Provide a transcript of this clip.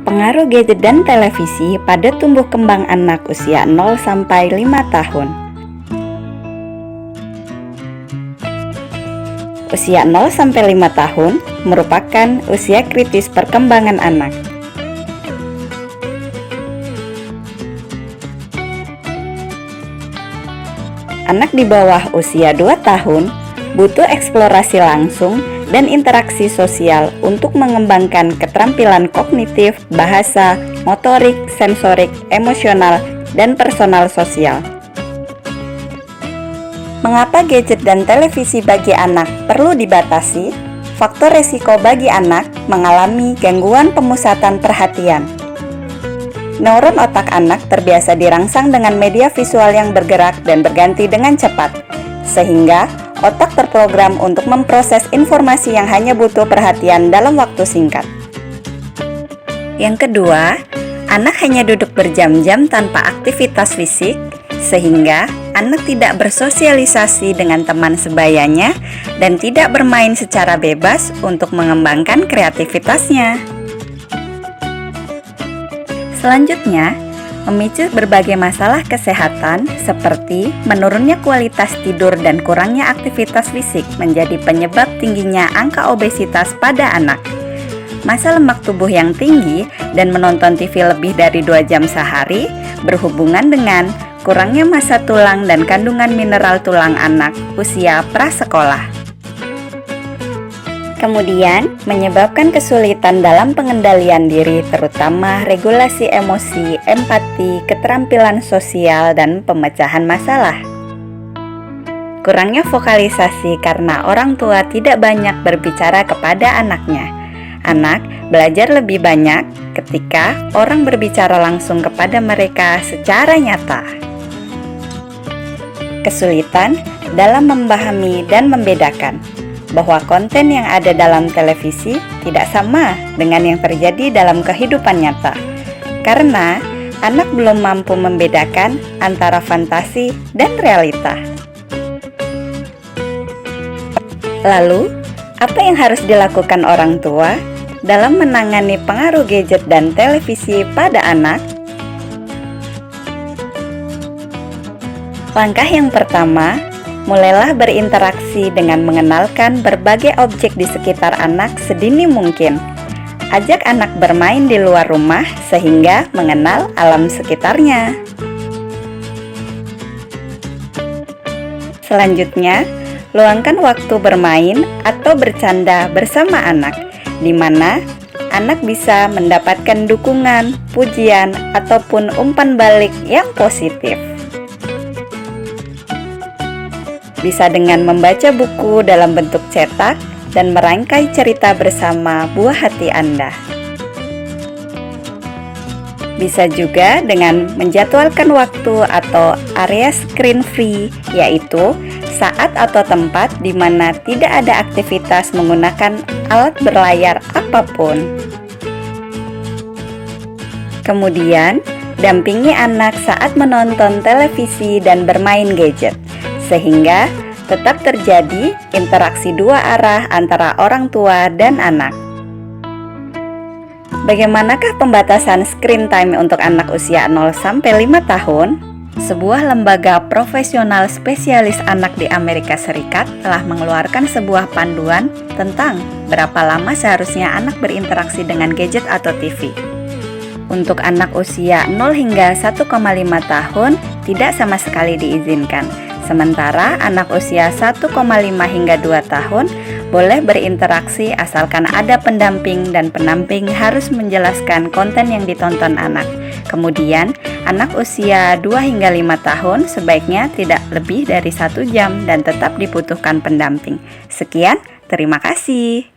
Pengaruh gadget dan televisi pada tumbuh kembang anak usia 0 sampai 5 tahun. Usia 0 sampai 5 tahun merupakan usia kritis perkembangan anak. Anak di bawah usia 2 tahun butuh eksplorasi langsung dan interaksi sosial untuk mengembangkan keterampilan kognitif, bahasa, motorik, sensorik, emosional, dan personal sosial. Mengapa gadget dan televisi bagi anak perlu dibatasi? Faktor resiko bagi anak mengalami gangguan pemusatan perhatian. Neuron otak anak terbiasa dirangsang dengan media visual yang bergerak dan berganti dengan cepat, sehingga otak terprogram untuk memproses informasi yang hanya butuh perhatian dalam waktu singkat. Yang kedua, anak hanya duduk berjam-jam tanpa aktivitas fisik, sehingga anak tidak bersosialisasi dengan teman sebayanya dan tidak bermain secara bebas untuk mengembangkan kreativitasnya. Selanjutnya, memicu berbagai masalah kesehatan seperti menurunnya kualitas tidur dan kurangnya aktivitas fisik menjadi penyebab tingginya angka obesitas pada anak. Massa lemak tubuh yang tinggi dan menonton TV lebih dari 2 jam sehari berhubungan dengan kurangnya massa tulang dan kandungan mineral tulang anak usia prasekolah. Kemudian, menyebabkan kesulitan dalam pengendalian diri, terutama regulasi emosi, empati, keterampilan sosial, dan pemecahan masalah. Kurangnya vokalisasi karena orang tua tidak banyak berbicara kepada anaknya. Anak belajar lebih banyak ketika orang berbicara langsung kepada mereka secara nyata. Kesulitan dalam memahami dan membedakan bahwa konten yang ada dalam televisi tidak sama dengan yang terjadi dalam kehidupan nyata, karena anak belum mampu membedakan antara fantasi dan realita. Lalu, apa yang harus dilakukan orang tua dalam menangani pengaruh gadget dan televisi pada anak? Langkah yang pertama, mulailah berinteraksi dengan mengenalkan berbagai objek di sekitar anak sedini mungkin. Ajak anak bermain di luar rumah sehingga mengenal alam sekitarnya. Selanjutnya, luangkan waktu bermain atau bercanda bersama anak, di mana anak bisa mendapatkan dukungan, pujian, ataupun umpan balik yang positif. Bisa dengan membaca buku dalam bentuk cetak dan merangkai cerita bersama buah hati Anda. Bisa juga dengan menjadwalkan waktu atau area screen free, yaitu saat atau tempat di mana tidak ada aktivitas menggunakan alat berlayar apapun. Kemudian, dampingi anak saat menonton televisi dan bermain gadget, sehingga tetap terjadi interaksi dua arah antara orang tua dan anak. Bagaimanakah pembatasan screen time untuk anak usia 0-5 tahun? Sebuah lembaga profesional spesialis anak di Amerika Serikat telah mengeluarkan sebuah panduan tentang berapa lama seharusnya anak berinteraksi dengan gadget atau TV. Untuk anak usia 0 hingga 1,5 tahun tidak sama sekali diizinkan. Sementara anak usia 1,5 hingga 2 tahun boleh berinteraksi asalkan ada pendamping dan pendamping harus menjelaskan konten yang ditonton anak. Kemudian, anak usia 2 hingga 5 tahun sebaiknya tidak lebih dari 1 jam dan tetap dibutuhkan pendamping. Sekian, terima kasih.